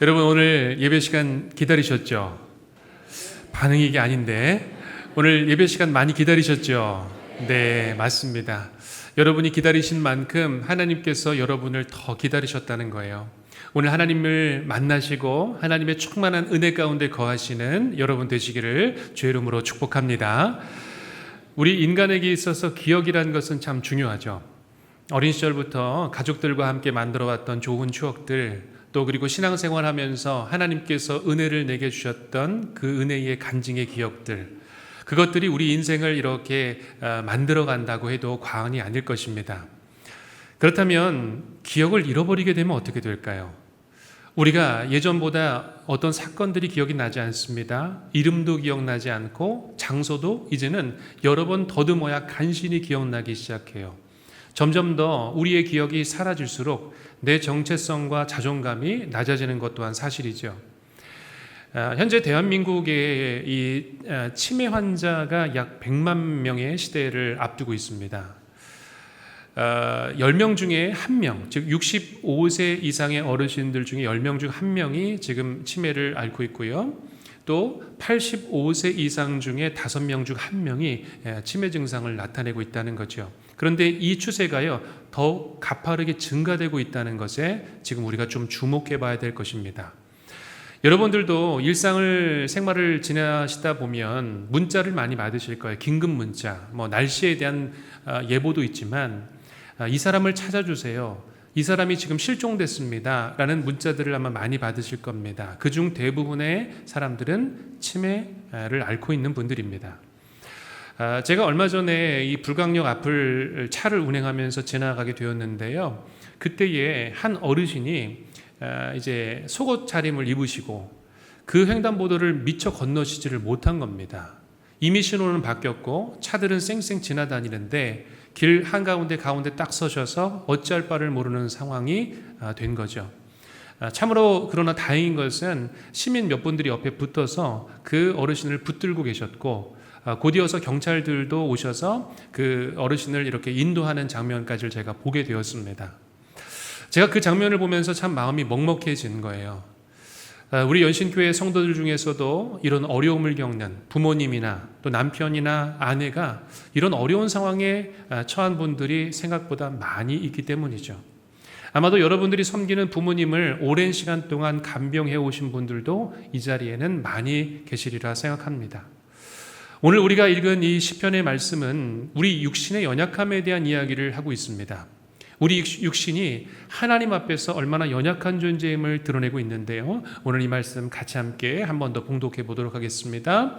여러분 오늘 예배 시간 기다리셨죠? 반응이 이게 아닌데 오늘 예배 시간 많이 기다리셨죠? 네, 맞습니다. 여러분이 기다리신 만큼 하나님께서 여러분을 더 기다리셨다는 거예요. 오늘 하나님을 만나시고 하나님의 충만한 은혜 가운데 거하시는 여러분 되시기를 주의 이름으로 축복합니다. 우리 인간에게 있어서 기억이라는 것은 참 중요하죠. 어린 시절부터 가족들과 함께 만들어왔던 좋은 추억들, 또 그리고 신앙생활하면서 하나님께서 은혜를 내게 주셨던 그 은혜의 간증의 기억들, 그것들이 우리 인생을 이렇게 만들어 간다고 해도 과언이 아닐 것입니다. 그렇다면 기억을 잃어버리게 되면 어떻게 될까요? 우리가 예전보다 어떤 사건들이 기억이 나지 않습니다. 이름도 기억나지 않고 장소도 이제는 여러 번 더듬어야 간신히 기억나기 시작해요. 점점 더 우리의 기억이 사라질수록 내 정체성과 자존감이 낮아지는 것 또한 사실이죠. 현재 대한민국의 이 치매 환자가 약 100만 명의 시대를 앞두고 있습니다. 10명 중에 1명, 즉 65세 이상의 어르신들 중에 10명 중 1명이 지금 치매를 앓고 있고요. 또 85세 이상 중에 5명 중 1명이 치매 증상을 나타내고 있다는 거죠. 그런데 이 추세가요, 더욱 가파르게 증가되고 있다는 것에 지금 우리가 좀 주목해 봐야 될 것입니다. 여러분들도 생활을 지나시다 보면 문자를 많이 받으실 거예요. 긴급 문자, 날씨에 대한 예보도 있지만 이 사람을 찾아주세요. 이 사람이 지금 실종됐습니다. 라는 문자들을 아마 많이 받으실 겁니다. 그중 대부분의 사람들은 치매를 앓고 있는 분들입니다. 제가 얼마 전에 이 불광역 앞을 차를 운행하면서 지나가게 되었는데요. 그때에 한 어르신이 이제 속옷 차림을 입으시고 그 횡단보도를 미처 건너시지를 못한 겁니다. 이미 신호는 바뀌었고 차들은 쌩쌩 지나다니는데 길 한가운데 가운데 딱 서셔서 어찌할 바를 모르는 상황이 된 거죠. 참으로 그러나 다행인 것은 시민 몇 분들이 옆에 붙어서 그 어르신을 붙들고 계셨고 곧이어서 경찰들도 오셔서 그 어르신을 이렇게 인도하는 장면까지 제가 보게 되었습니다. 제가 그 장면을 보면서 참 마음이 먹먹해지는 거예요. 우리 연신교회 성도들 중에서도 이런 어려움을 겪는 부모님이나 또 남편이나 아내가 이런 어려운 상황에 처한 분들이 생각보다 많이 있기 때문이죠. 아마도 여러분들이 섬기는 부모님을 오랜 시간 동안 간병해 오신 분들도 이 자리에는 많이 계시리라 생각합니다. 오늘 우리가 읽은 이 시편의 말씀은 우리 육신의 연약함에 대한 이야기를 하고 있습니다. 우리 육신이 하나님 앞에서 얼마나 연약한 존재임을 드러내고 있는데요. 오늘 이 말씀 같이 함께 한 번 더 봉독해 보도록 하겠습니다.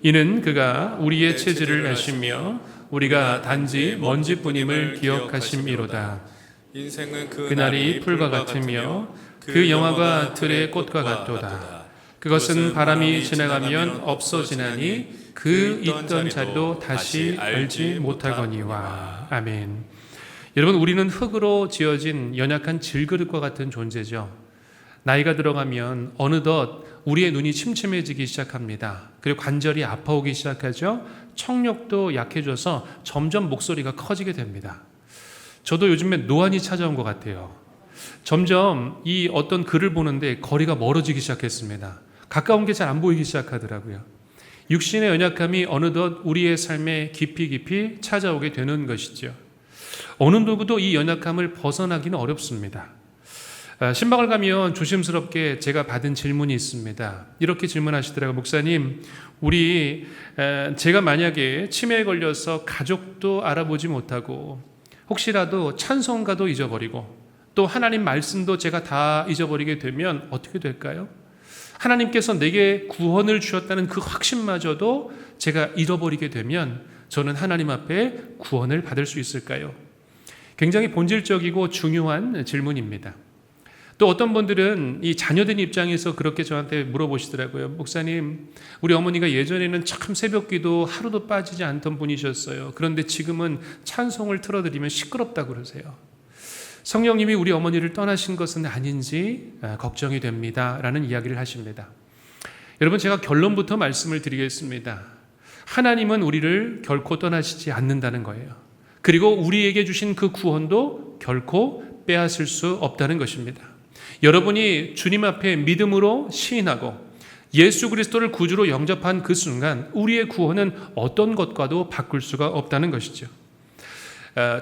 이는 그가 우리의 체질을 아시며 우리가 단지 먼지뿐임을 기억하심이로다. 인생은 그날이 풀과 같으며 그 영화가 들의 꽃과 같도다. 그것은 바람이 지나가면 없어지나니 그 있던 자리도 다시 알지 못하거니와. 아멘. 여러분, 우리는 흙으로 지어진 연약한 질그릇과 같은 존재죠. 나이가 들어가면 어느덧 우리의 눈이 침침해지기 시작합니다. 그리고 관절이 아파오기 시작하죠. 청력도 약해져서 점점 목소리가 커지게 됩니다. 저도 요즘에 노안이 찾아온 것 같아요. 점점 이 어떤 글을 보는데 거리가 멀어지기 시작했습니다. 가까운 게 잘 안 보이기 시작하더라고요. 육신의 연약함이 어느덧 우리의 삶에 깊이 찾아오게 되는 것이죠. 어느 누구도 이 연약함을 벗어나기는 어렵습니다. 신방을 가면 조심스럽게 제가 받은 질문이 있습니다. 이렇게 질문하시더라고요. 목사님, 제가 만약에 치매에 걸려서 가족도 알아보지 못하고 혹시라도 찬송가도 잊어버리고 또 하나님 말씀도 제가 다 잊어버리게 되면 어떻게 될까요? 하나님께서 내게 구원을 주셨다는 그 확신마저도 제가 잃어버리게 되면 저는 하나님 앞에 구원을 받을 수 있을까요? 굉장히 본질적이고 중요한 질문입니다. 또 어떤 분들은 이 자녀된 입장에서 그렇게 저한테 물어보시더라고요. 목사님, 우리 어머니가 예전에는 참 새벽기도 하루도 빠지지 않던 분이셨어요. 그런데 지금은 찬송을 틀어드리면 시끄럽다고 그러세요. 성령님이 우리 어머니를 떠나신 것은 아닌지 걱정이 됩니다. 라는 이야기를 하십니다. 여러분, 제가 결론부터 말씀을 드리겠습니다. 하나님은 우리를 결코 떠나시지 않는다는 거예요. 그리고 우리에게 주신 그 구원도 결코 빼앗을 수 없다는 것입니다. 여러분이 주님 앞에 믿음으로 시인하고 예수 그리스도를 구주로 영접한 그 순간 우리의 구원은 어떤 것과도 바꿀 수가 없다는 것이죠.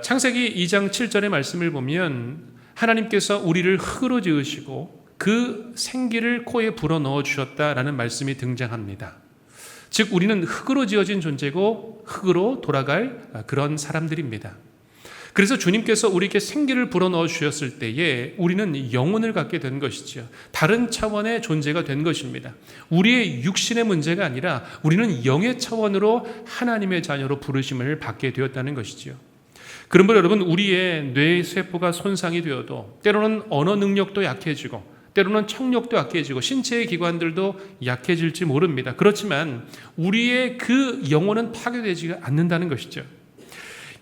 창세기 2장 7절의 말씀을 보면 하나님께서 우리를 흙으로 지으시고 그 생기를 코에 불어넣어 주셨다라는 말씀이 등장합니다. 즉 우리는 흙으로 지어진 존재고 흙으로 돌아갈 그런 사람들입니다. 그래서 주님께서 우리에게 생기를 불어넣어 주셨을 때에 우리는 영혼을 갖게 된 것이죠. 다른 차원의 존재가 된 것입니다. 우리의 육신의 문제가 아니라 우리는 영의 차원으로 하나님의 자녀로 부르심을 받게 되었다는 것이죠. 그러므로 여러분, 우리의 뇌세포가 손상이 되어도 때로는 언어 능력도 약해지고 때로는 청력도 약해지고 신체의 기관들도 약해질지 모릅니다. 그렇지만 우리의 그 영혼은 파괴되지 않는다는 것이죠.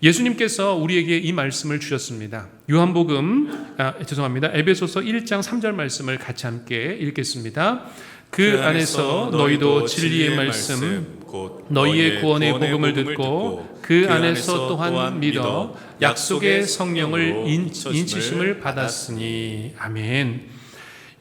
예수님께서 우리에게 이 말씀을 주셨습니다. 에베소서 1장 3절 말씀을 같이 함께 읽겠습니다. 그 안에서 너희도 진리의 말씀 곧 너희의 구원의 복음을 듣고 그 안에서 또한 믿어 약속의 성령을 인치심을 받았으니. 아멘.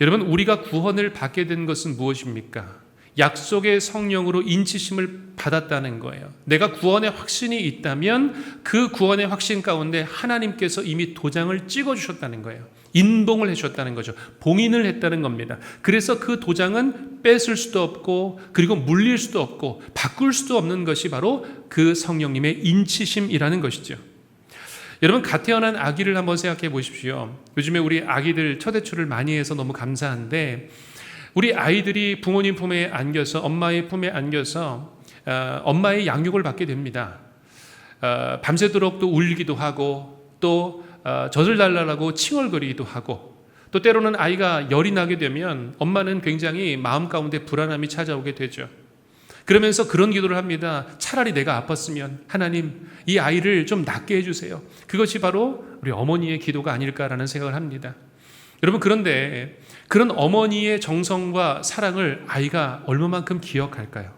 여러분, 우리가 구원을 받게 된 것은 무엇입니까? 약속의 성령으로 인치심을 받았다는 거예요. 내가 구원의 확신이 있다면 그 구원의 확신 가운데 하나님께서 이미 도장을 찍어주셨다는 거예요. 인봉을 해주셨다는 거죠. 봉인을 했다는 겁니다. 그래서 그 도장은 뺏을 수도 없고 그리고 물릴 수도 없고 바꿀 수도 없는 것이 바로 그 성령님의 인치심이라는 것이죠. 여러분, 갓 태어난 아기를 한번 생각해 보십시오. 요즘에 우리 아기들 첫 외출을 많이 해서 너무 감사한데 우리 아이들이 부모님 품에 안겨서 엄마의 품에 안겨서 엄마의 양육을 받게 됩니다. 밤새도록 또 울기도 하고 또 젖을 달라고 칭얼거리기도 하고 또 때로는 아이가 열이 나게 되면 엄마는 굉장히 마음 가운데 불안함이 찾아오게 되죠. 그러면서 그런 기도를 합니다. 차라리 내가 아팠으면 하나님 이 아이를 좀 낫게 해주세요. 그것이 바로 우리 어머니의 기도가 아닐까라는 생각을 합니다. 여러분, 그런데 그런 어머니의 정성과 사랑을 아이가 얼마만큼 기억할까요?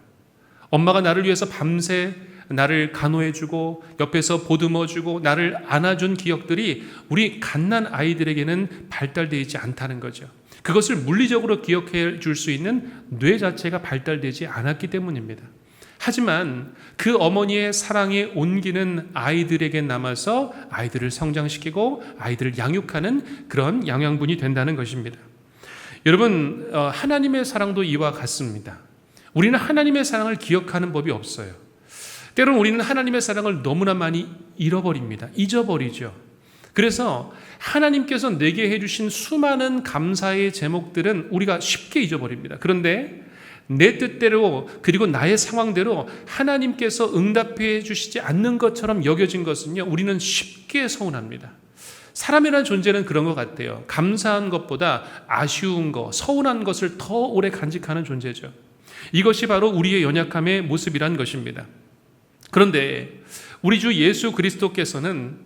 엄마가 나를 위해서 밤새 나를 간호해주고 옆에서 보듬어주고 나를 안아준 기억들이 우리 갓난 아이들에게는 발달되어 있지 않다는 거죠. 그것을 물리적으로 기억해 줄 수 있는 뇌 자체가 발달되지 않았기 때문입니다. 하지만 그 어머니의 사랑의 온기는 아이들에게 남아서 아이들을 성장시키고 아이들을 양육하는 그런 영양분이 된다는 것입니다. 여러분, 하나님의 사랑도 이와 같습니다. 우리는 하나님의 사랑을 기억하는 법이 없어요. 때로는 우리는 하나님의 사랑을 너무나 많이 잃어버립니다. 잊어버리죠. 그래서 하나님께서 내게 해주신 수많은 감사의 제목들은 우리가 쉽게 잊어버립니다. 그런데 내 뜻대로 그리고 나의 상황대로 하나님께서 응답해 주시지 않는 것처럼 여겨진 것은요, 우리는 쉽게 서운합니다. 사람이라는 존재는 그런 것 같아요. 감사한 것보다 아쉬운 것, 서운한 것을 더 오래 간직하는 존재죠. 이것이 바로 우리의 연약함의 모습이란 것입니다. 그런데 우리 주 예수 그리스도께서는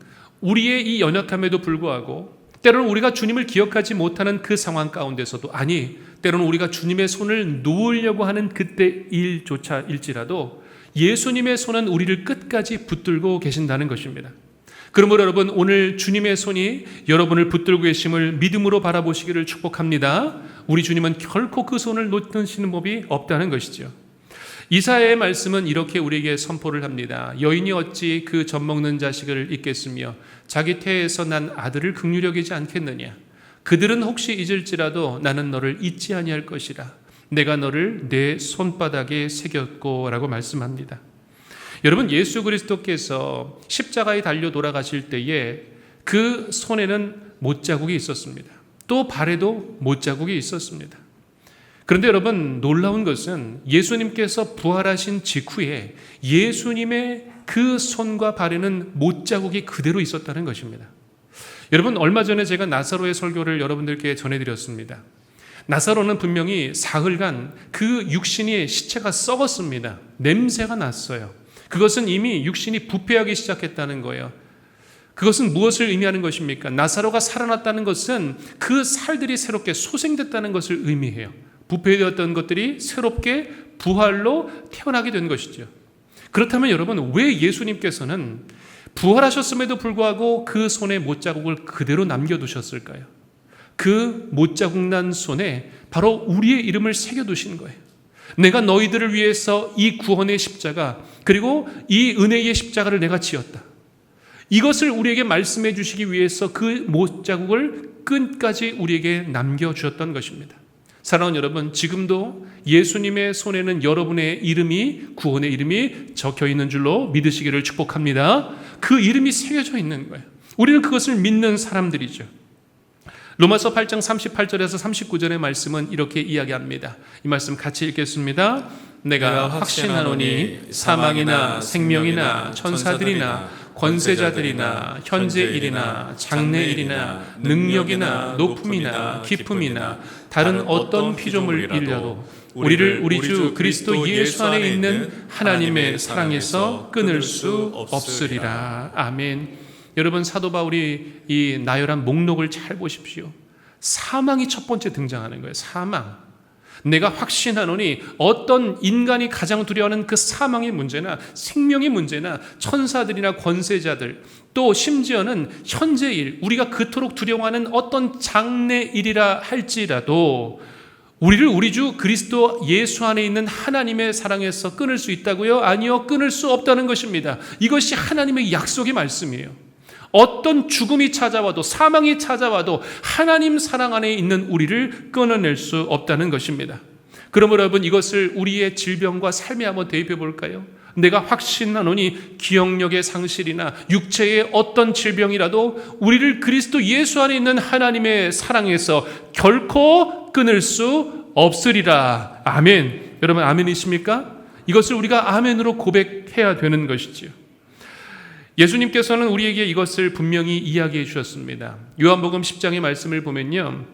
우리의 이 연약함에도 불구하고 때로는 우리가 주님을 기억하지 못하는 그 상황 가운데서도, 아니 때로는 우리가 주님의 손을 놓으려고 하는 그때 일조차일지라도 예수님의 손은 우리를 끝까지 붙들고 계신다는 것입니다. 그러므로 여러분, 오늘 주님의 손이 여러분을 붙들고 계심을 믿음으로 바라보시기를 축복합니다. 우리 주님은 결코 그 손을 놓으시는 법이 없다는 것이죠. 이사야의 말씀은 이렇게 우리에게 선포를 합니다. 여인이 어찌 그 젖 먹는 자식을 잊겠으며 자기 태에서 난 아들을 긍휼히 여기지 않겠느냐. 그들은 혹시 잊을지라도 나는 너를 잊지 아니할 것이라. 내가 너를 내 손바닥에 새겼고 라고 말씀합니다. 여러분, 예수 그리스도께서 십자가에 달려 돌아가실 때에 그 손에는 못자국이 있었습니다. 또 발에도 못자국이 있었습니다. 그런데 여러분, 놀라운 것은 예수님께서 부활하신 직후에 예수님의 그 손과 발에는 못자국이 그대로 있었다는 것입니다. 여러분, 얼마 전에 제가 나사로의 설교를 여러분들께 전해드렸습니다. 나사로는 분명히 사흘간 그 육신이 시체가 썩었습니다. 냄새가 났어요. 그것은 이미 육신이 부패하기 시작했다는 거예요. 그것은 무엇을 의미하는 것입니까? 나사로가 살아났다는 것은 그 살들이 새롭게 소생됐다는 것을 의미해요. 부패되었던 것들이 새롭게 부활로 태어나게 된 것이죠. 그렇다면 여러분, 왜 예수님께서는 부활하셨음에도 불구하고 그 손에 못자국을 그대로 남겨두셨을까요? 그 못자국 난 손에 바로 우리의 이름을 새겨두신 거예요. 내가 너희들을 위해서 이 구원의 십자가, 그리고 이 은혜의 십자가를 내가 지었다. 이것을 우리에게 말씀해 주시기 위해서 그 못자국을 끝까지 우리에게 남겨주셨던 것입니다. 사랑하는 여러분, 지금도 예수님의 손에는 여러분의 이름이, 구원의 이름이 적혀 있는 줄로 믿으시기를 축복합니다. 그 이름이 새겨져 있는 거예요. 우리는 그것을 믿는 사람들이죠. 로마서 8장 38절에서 39절의 말씀은 이렇게 이야기합니다. 이 말씀 같이 읽겠습니다. 내가 확신하노니 사망이나 생명이나 천사들이나 권세자들이나 현재일이나 장래일이나 능력이나 높음이나 깊음이나 다른 어떤 피조물이라도 우리를 우리 주 그리스도 예수 안에 있는 하나님의 사랑에서 끊을 수 없으리라. 아멘. 여러분, 사도 바울이 이 나열한 목록을 잘 보십시오. 사망이 첫 번째 등장하는 거예요. 사망. 내가 확신하노니, 어떤 인간이 가장 두려워하는 그 사망의 문제나 생명의 문제나 천사들이나 권세자들, 또 심지어는 현재일, 우리가 그토록 두려워하는 어떤 장래일이라 할지라도 우리를 우리 주 그리스도 예수 안에 있는 하나님의 사랑에서 끊을 수 있다고요? 아니요, 끊을 수 없다는 것입니다. 이것이 하나님의 약속의 말씀이에요. 어떤 죽음이 찾아와도, 사망이 찾아와도 하나님 사랑 안에 있는 우리를 끊어낼 수 없다는 것입니다. 그러므로 여러분, 이것을 우리의 질병과 삶에 한번 대입해 볼까요? 내가 확신하노니 기억력의 상실이나 육체의 어떤 질병이라도 우리를 그리스도 예수 안에 있는 하나님의 사랑에서 결코 끊을 수 없으리라. 아멘. 여러분, 아멘이십니까? 이것을 우리가 아멘으로 고백해야 되는 것이지요. 예수님께서는 우리에게 이것을 분명히 이야기해 주셨습니다. 요한복음 10장의 말씀을 보면요,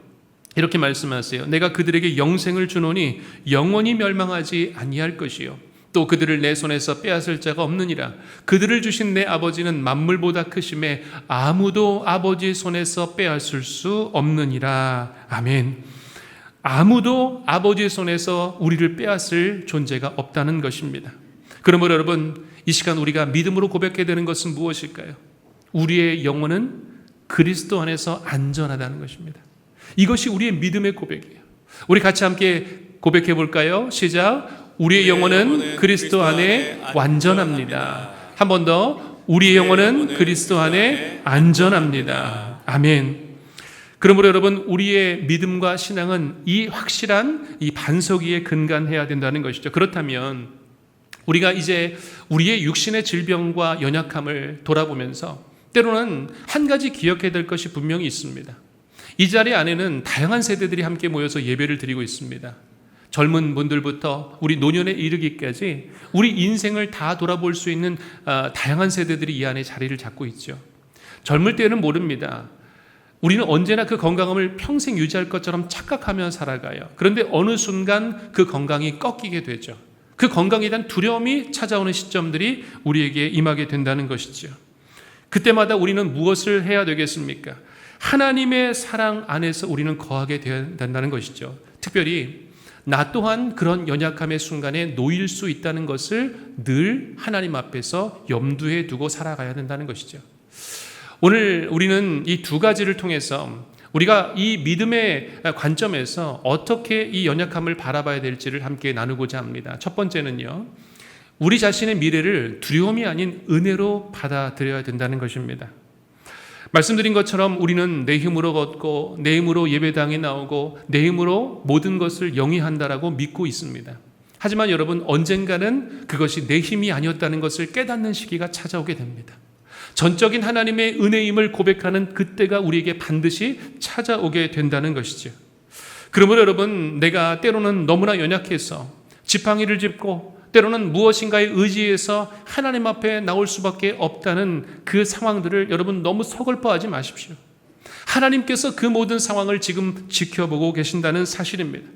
이렇게 말씀하세요. 내가 그들에게 영생을 주노니 영원히 멸망하지 아니할 것이요, 또 그들을 내 손에서 빼앗을 자가 없느니라. 그들을 주신 내 아버지는 만물보다 크심에 아무도 아버지 손에서 빼앗을 수 없느니라. 아멘. 아무도 아버지 손에서 우리를 빼앗을 존재가 없다는 것입니다. 그러므로 여러분, 이 시간 우리가 믿음으로 고백해야 되는 것은 무엇일까요? 우리의 영혼은 그리스도 안에서 안전하다는 것입니다. 이것이 우리의 믿음의 고백이에요. 우리 같이 함께 고백해 볼까요? 시작. 우리의 영혼은 그리스도 안에 완전합니다. 한 번 더. 우리의 영혼은 그리스도 안에 안전합니다. 아멘. 그러므로 여러분, 우리의 믿음과 신앙은 이 확실한 이 반석 위에 근간해야 된다는 것이죠. 그렇다면 우리가 이제 우리의 육신의 질병과 연약함을 돌아보면서 때로는 한 가지 기억해야 될 것이 분명히 있습니다. 이 자리 안에는 다양한 세대들이 함께 모여서 예배를 드리고 있습니다. 젊은 분들부터 우리 노년에 이르기까지 우리 인생을 다 돌아볼 수 있는 다양한 세대들이 이 안에 자리를 잡고 있죠. 젊을 때는 모릅니다. 우리는 언제나 그 건강함을 평생 유지할 것처럼 착각하며 살아가요. 그런데 어느 순간 그 건강이 꺾이게 되죠. 그 건강에 대한 두려움이 찾아오는 시점들이 우리에게 임하게 된다는 것이죠. 그때마다 우리는 무엇을 해야 되겠습니까? 하나님의 사랑 안에서 우리는 거하게 된다는 것이죠. 특별히 나 또한 그런 연약함의 순간에 놓일 수 있다는 것을 늘 하나님 앞에서 염두에 두고 살아가야 된다는 것이죠. 오늘 우리는 이 두 가지를 통해서 우리가 이 믿음의 관점에서 어떻게 이 연약함을 바라봐야 될지를 함께 나누고자 합니다. 첫 번째는요, 우리 자신의 미래를 두려움이 아닌 은혜로 받아들여야 된다는 것입니다. 말씀드린 것처럼 우리는 내 힘으로 걷고 내 힘으로 예배당에 나오고 내 힘으로 모든 것을 영위한다라고 믿고 있습니다. 하지만 여러분, 언젠가는 그것이 내 힘이 아니었다는 것을 깨닫는 시기가 찾아오게 됩니다. 전적인 하나님의 은혜임을 고백하는 그때가 우리에게 반드시 찾아오게 된다는 것이죠. 그러므로 여러분, 내가 때로는 너무나 연약해서 지팡이를 짚고 때로는 무엇인가에 의지해서 하나님 앞에 나올 수밖에 없다는 그 상황들을 여러분 너무 서글퍼하지 마십시오. 하나님께서 그 모든 상황을 지금 지켜보고 계신다는 사실입니다.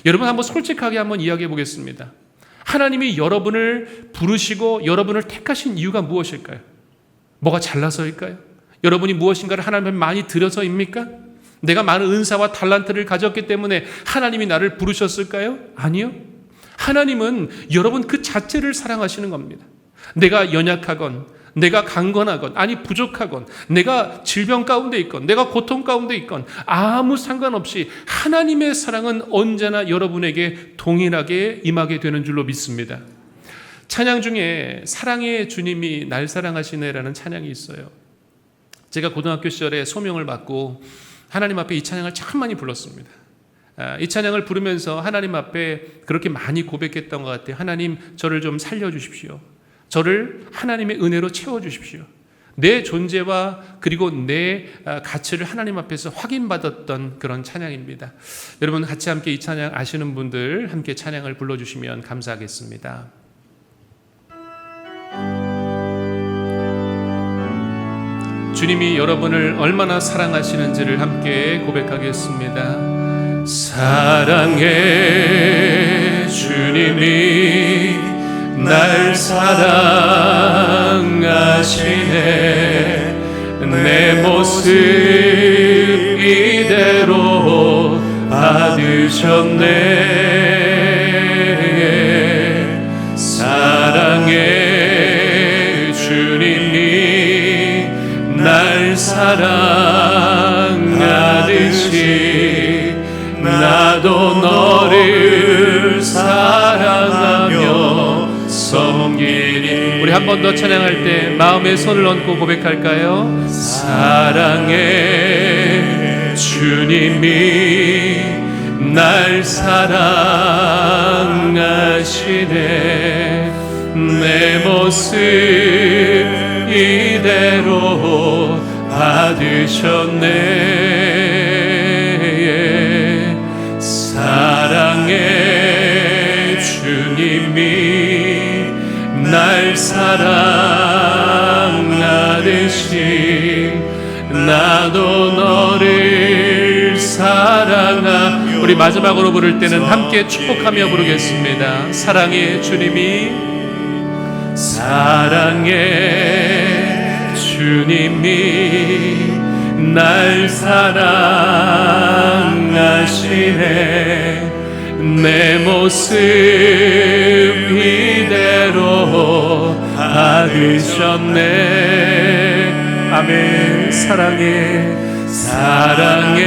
여러분, 한번 솔직하게 한번 이야기해 보겠습니다. 하나님이 여러분을 부르시고 여러분을 택하신 이유가 무엇일까요? 뭐가 잘나서일까요? 여러분이 무엇인가를 하나님 앞에 많이 드려서입니까? 내가 많은 은사와 달란트를 가졌기 때문에 하나님이 나를 부르셨을까요? 아니요. 하나님은 여러분 그 자체를 사랑하시는 겁니다. 내가 연약하건 내가 강건하건 아니 부족하건 내가 질병 가운데 있건 내가 고통 가운데 있건 아무 상관없이 하나님의 사랑은 언제나 여러분에게 동일하게 임하게 되는 줄로 믿습니다. 찬양 중에 사랑의 주님이 날 사랑하시네라는 찬양이 있어요. 제가 고등학교 시절에 소명을 받고 하나님 앞에 이 찬양을 참 많이 불렀습니다. 이 찬양을 부르면서 하나님 앞에 그렇게 많이 고백했던 것 같아요. 하나님, 저를 좀 살려주십시오. 저를 하나님의 은혜로 채워주십시오. 내 존재와 그리고 내 가치를 하나님 앞에서 확인받았던 그런 찬양입니다. 여러분 같이 함께 이 찬양 아시는 분들 함께 찬양을 불러주시면 감사하겠습니다. 주님이 여러분을 얼마나 사랑하시는지를 함께 고백하겠습니다. 사랑해 주님이 날 사랑하시네. 내 모습 이대로 받으셨네. 사랑해 주님이 날 사랑하듯이 나도 너를 사랑하며 섬기니. 우리 한 번 더 찬양할 때 마음에 손을 얹고 고백할까요? 사랑해 주님이 날 사랑하시네. 내 모습 이대로 받으셨네. 사랑해 주님이 날 사랑하듯이 나도 너를 사랑하. 우리 마지막으로 부를 때는 함께 축복하며 부르겠습니다. 사랑해 주님이, 사랑해 주님이 날 사랑하시네. 내 모습 이대로 받으셨네. 아멘. 사랑해, 사랑해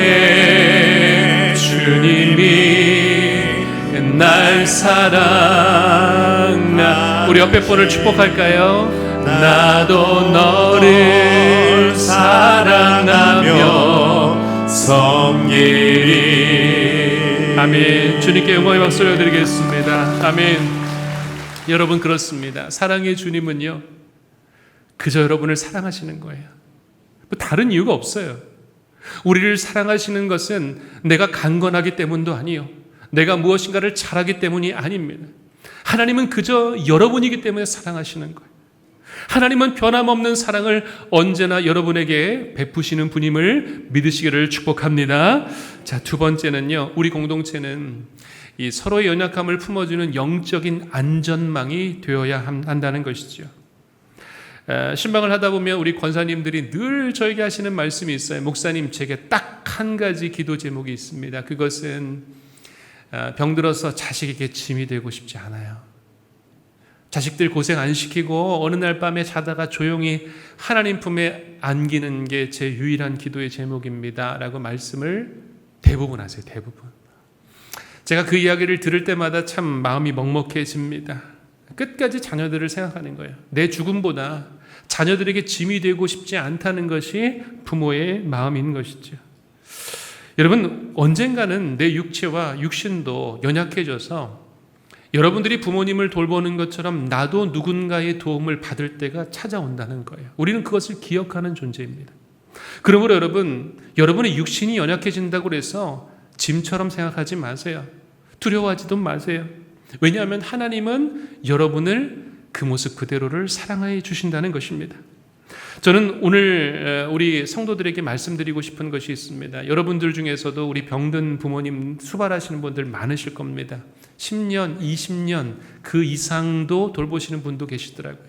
주님이 날 사랑하. 우리 옆에 분을 축복할까요? 나도 너를 사랑하며 섬기리. 아멘. 주님께 영광의 박수 올려드리겠습니다. 아멘. 여러분 그렇습니다. 사랑의 주님은요 그저 여러분을 사랑하시는 거예요. 뭐 다른 이유가 없어요. 우리를 사랑하시는 것은 내가 강건하기 때문도 아니요, 내가 무엇인가를 잘하기 때문이 아닙니다. 하나님은 그저 여러분이기 때문에 사랑하시는 거예요. 하나님은 변함없는 사랑을 언제나 여러분에게 베푸시는 분임을 믿으시기를 축복합니다. 자, 두 번째는요, 우리 공동체는 이 서로의 연약함을 품어주는 영적인 안전망이 되어야 한다는 것이죠. 신방을 하다 보면 우리 권사님들이 늘 저에게 하시는 말씀이 있어요. 목사님, 제게 딱 한 가지 기도 제목이 있습니다. 그것은 병들어서 자식에게 짐이 되고 싶지 않아요. 자식들 고생 안 시키고 어느 날 밤에 자다가 조용히 하나님 품에 안기는 게 제 유일한 기도의 제목입니다 라고 말씀을 대부분 하세요. 대부분. 제가 그 이야기를 들을 때마다 참 마음이 먹먹해집니다. 끝까지 자녀들을 생각하는 거예요. 내 죽음보다 자녀들에게 짐이 되고 싶지 않다는 것이 부모의 마음인 것이죠. 여러분, 언젠가는 내 육체와 육신도 연약해져서 여러분들이 부모님을 돌보는 것처럼 나도 누군가의 도움을 받을 때가 찾아온다는 거예요. 우리는 그것을 기억하는 존재입니다. 그러므로 여러분의 육신이 연약해진다고 해서 짐처럼 생각하지 마세요. 두려워하지도 마세요. 왜냐하면 하나님은 여러분을 그 모습 그대로를 사랑해 주신다는 것입니다. 저는 오늘 우리 성도들에게 말씀드리고 싶은 것이 있습니다. 여러분들 중에서도 우리 병든 부모님 수발하시는 분들 많으실 겁니다. 10년, 20년 그 이상도 돌보시는 분도 계시더라고요.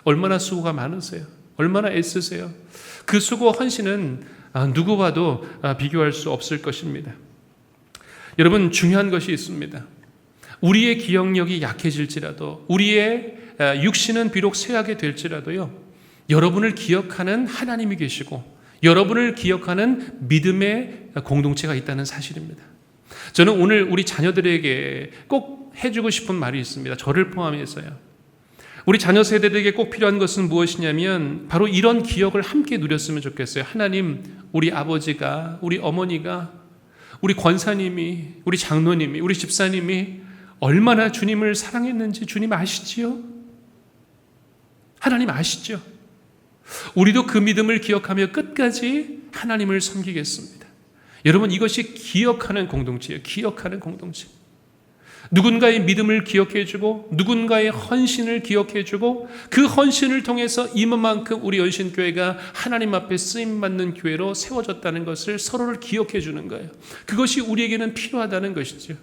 얼마나 수고가 많으세요? 얼마나 애쓰세요? 그 수고 헌신은 누구와도 비교할 수 없을 것입니다. 여러분, 중요한 것이 있습니다. 우리의 기억력이 약해질지라도, 우리의 육신은 비록 쇠하게 될지라도요, 여러분을 기억하는 하나님이 계시고 여러분을 기억하는 믿음의 공동체가 있다는 사실입니다. 저는 오늘 우리 자녀들에게 꼭 해주고 싶은 말이 있습니다. 저를 포함해서요. 우리 자녀 세대들에게 꼭 필요한 것은 무엇이냐면 바로 이런 기억을 함께 누렸으면 좋겠어요. 하나님, 우리 아버지가, 우리 어머니가, 우리 권사님이, 우리 장로님이, 우리 집사님이 얼마나 주님을 사랑했는지 주님 아시지요? 하나님 아시죠? 우리도 그 믿음을 기억하며 끝까지 하나님을 섬기겠습니다. 여러분, 이것이 기억하는 공동체예요. 기억하는 공동체. 누군가의 믿음을 기억해주고 누군가의 헌신을 기억해주고 그 헌신을 통해서 이만큼 우리 연신교회가 하나님 앞에 쓰임받는 교회로 세워졌다는 것을 서로를 기억해주는 거예요. 그것이 우리에게는 필요하다는 것이죠.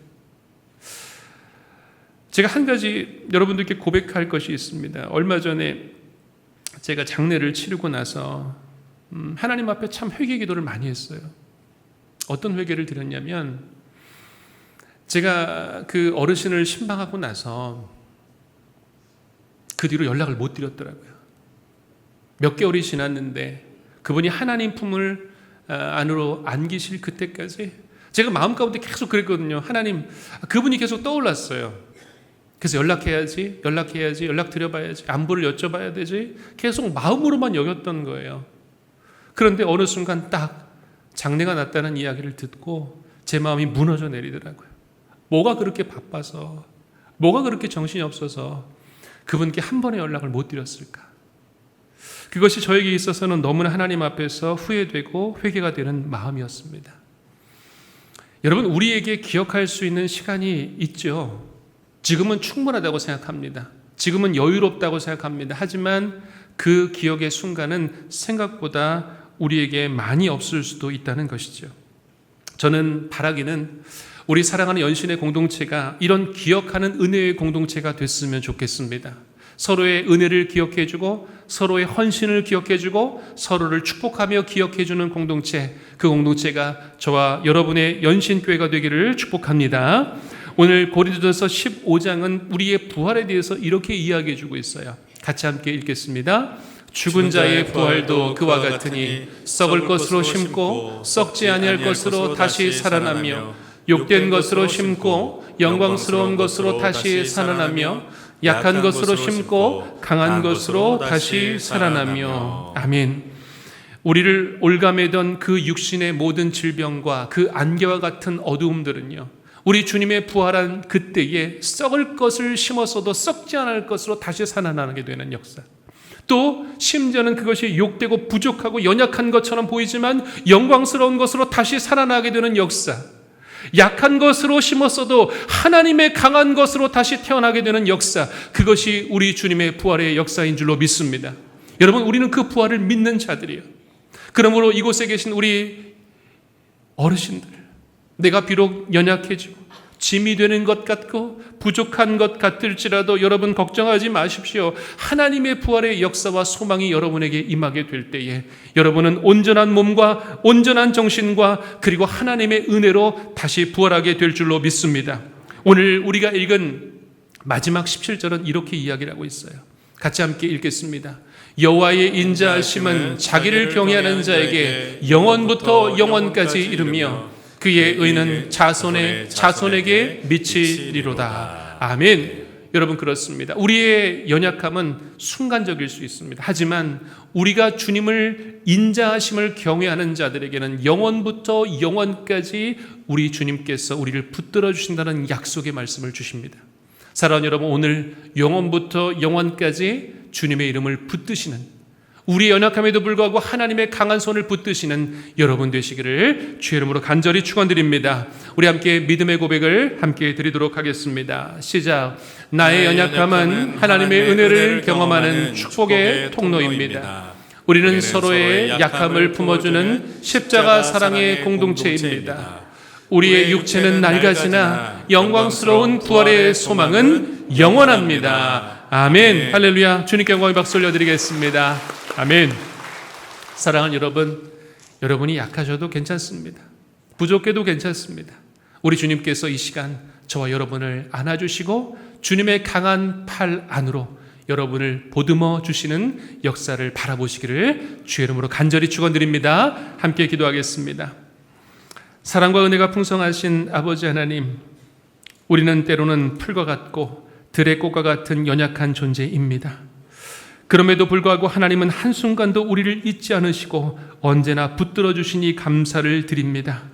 제가 한 가지 여러분들께 고백할 것이 있습니다. 얼마 전에 제가 장례를 치르고 나서 하나님 앞에 참 회개 기도를 많이 했어요. 어떤 회개를 드렸냐면 제가 그 어르신을 신방하고 나서 그 뒤로 연락을 못 드렸더라고요. 몇 개월이 지났는데 그분이 하나님 품을 안으로 안기실 그때까지 제가 마음 가운데 계속 그랬거든요. 하나님, 그분이 계속 떠올랐어요. 그래서 연락해야지, 연락 드려봐야지, 안부를 여쭤봐야 되지, 계속 마음으로만 여겼던 거예요. 그런데 어느 순간 딱 장례가 났다는 이야기를 듣고 제 마음이 무너져 내리더라고요. 뭐가 그렇게 바빠서, 뭐가 그렇게 정신이 없어서 그분께 한 번의 연락을 못 드렸을까? 그것이 저에게 있어서는 너무나 하나님 앞에서 후회되고 회개가 되는 마음이었습니다. 여러분, 우리에게 기억할 수 있는 시간이 있죠. 지금은 충분하다고 생각합니다. 지금은 여유롭다고 생각합니다. 하지만 그 기억의 순간은 생각보다 우리에게 많이 없을 수도 있다는 것이죠. 저는 바라기는 우리 사랑하는 연신의 공동체가 이런 기억하는 은혜의 공동체가 됐으면 좋겠습니다. 서로의 은혜를 기억해주고 서로의 헌신을 기억해주고 서로를 축복하며 기억해주는 공동체, 그 공동체가 저와 여러분의 연신교회가 되기를 축복합니다. 오늘 고린도전서 15장은 우리의 부활에 대해서 이렇게 이야기해주고 있어요. 같이 함께 읽겠습니다. 죽은 자의 부활도 그와 같으니 썩을 것으로 심고 썩지 아니할 것으로 다시 살아나며 욕된 것으로 심고 영광스러운 것으로 다시 살아나며 약한 것으로 심고 강한 것으로 다시 살아나며. 아멘. 우리를 올가매던 그 육신의 모든 질병과 그 안개와 같은 어두움들은요, 우리 주님의 부활한 그때에 썩을 것을 심었어도 썩지 않을 것으로 다시 살아나게 되는 역사, 또 심지어는 그것이 욕되고 부족하고 연약한 것처럼 보이지만 영광스러운 것으로 다시 살아나게 되는 역사, 약한 것으로 심었어도 하나님의 강한 것으로 다시 태어나게 되는 역사, 그것이 우리 주님의 부활의 역사인 줄로 믿습니다. 여러분, 우리는 그 부활을 믿는 자들이에요. 그러므로 이곳에 계신 우리 어르신들, 내가 비록 연약해지고 짐이 되는 것 같고 부족한 것 같을지라도 여러분 걱정하지 마십시오. 하나님의 부활의 역사와 소망이 여러분에게 임하게 될 때에 여러분은 온전한 몸과 온전한 정신과 그리고 하나님의 은혜로 다시 부활하게 될 줄로 믿습니다. 오늘 우리가 읽은 마지막 17절은 이렇게 이야기를 하고 있어요. 같이 함께 읽겠습니다. 여호와의 인자하심은 자기를 경외하는 자에게 영원부터 영원까지 이르며 그의 의는 자손의 자손에게 미치리로다. 아멘. 여러분, 그렇습니다. 우리의 연약함은 순간적일 수 있습니다. 하지만 우리가 주님을 인자하심을 경외하는 자들에게는 영원부터 영원까지 우리 주님께서 우리를 붙들어 주신다는 약속의 말씀을 주십니다. 사랑하는 여러분, 오늘 영원부터 영원까지 주님의 이름을 붙드시는, 우리의 연약함에도 불구하고 하나님의 강한 손을 붙드시는 여러분 되시기를 주의 이름으로 간절히 축원드립니다. 우리 함께 믿음의 고백을 함께 드리도록 하겠습니다. 시작. 나의 연약함은 하나님의 은혜를 경험하는 축복의 통로입니다. 우리는 서로의 약함을 품어주는 십자가 사랑의 공동체입니다. 우리의 육체는 낡아지나 영광스러운 부활의 소망은 영원합니다. 아멘. 할렐루야. 주님께 영광의 박수 올려드리겠습니다. 아멘. 사랑하는 여러분, 여러분이 약하셔도 괜찮습니다. 부족해도 괜찮습니다. 우리 주님께서 이 시간 저와 여러분을 안아주시고 주님의 강한 팔 안으로 여러분을 보듬어 주시는 역사를 바라보시기를 주의 이름으로 간절히 축원드립니다. 함께 기도하겠습니다. 사랑과 은혜가 풍성하신 아버지 하나님, 우리는 때로는 풀과 같고 들의 꽃과 같은 연약한 존재입니다. 그럼에도 불구하고 하나님은 한순간도 우리를 잊지 않으시고 언제나 붙들어 주시니 감사를 드립니다.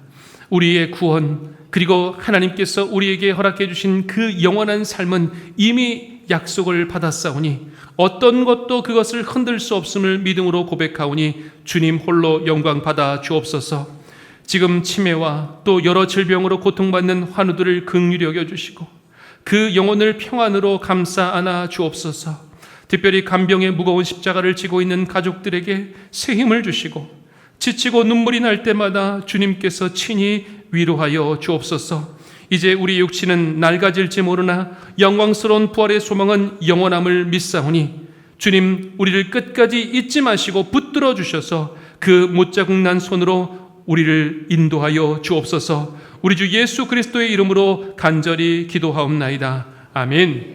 우리의 구원, 그리고 하나님께서 우리에게 허락해 주신 그 영원한 삶은 이미 약속을 받았사오니 어떤 것도 그것을 흔들 수 없음을 믿음으로 고백하오니 주님 홀로 영광 받아 주옵소서. 지금 치매와 또 여러 질병으로 고통받는 환우들을 긍휼히 여겨주시고 그 영혼을 평안으로 감싸 안아 주옵소서. 특별히 간병의 무거운 십자가를 지고 있는 가족들에게 새 힘을 주시고 지치고 눈물이 날 때마다 주님께서 친히 위로하여 주옵소서. 이제 우리 육신은 낡아질지 모르나 영광스러운 부활의 소망은 영원함을 믿사오니 주님, 우리를 끝까지 잊지 마시고 붙들어 주셔서 그 못자국 난 손으로 우리를 인도하여 주옵소서. 우리 주 예수 그리스도의 이름으로 간절히 기도하옵나이다. 아멘.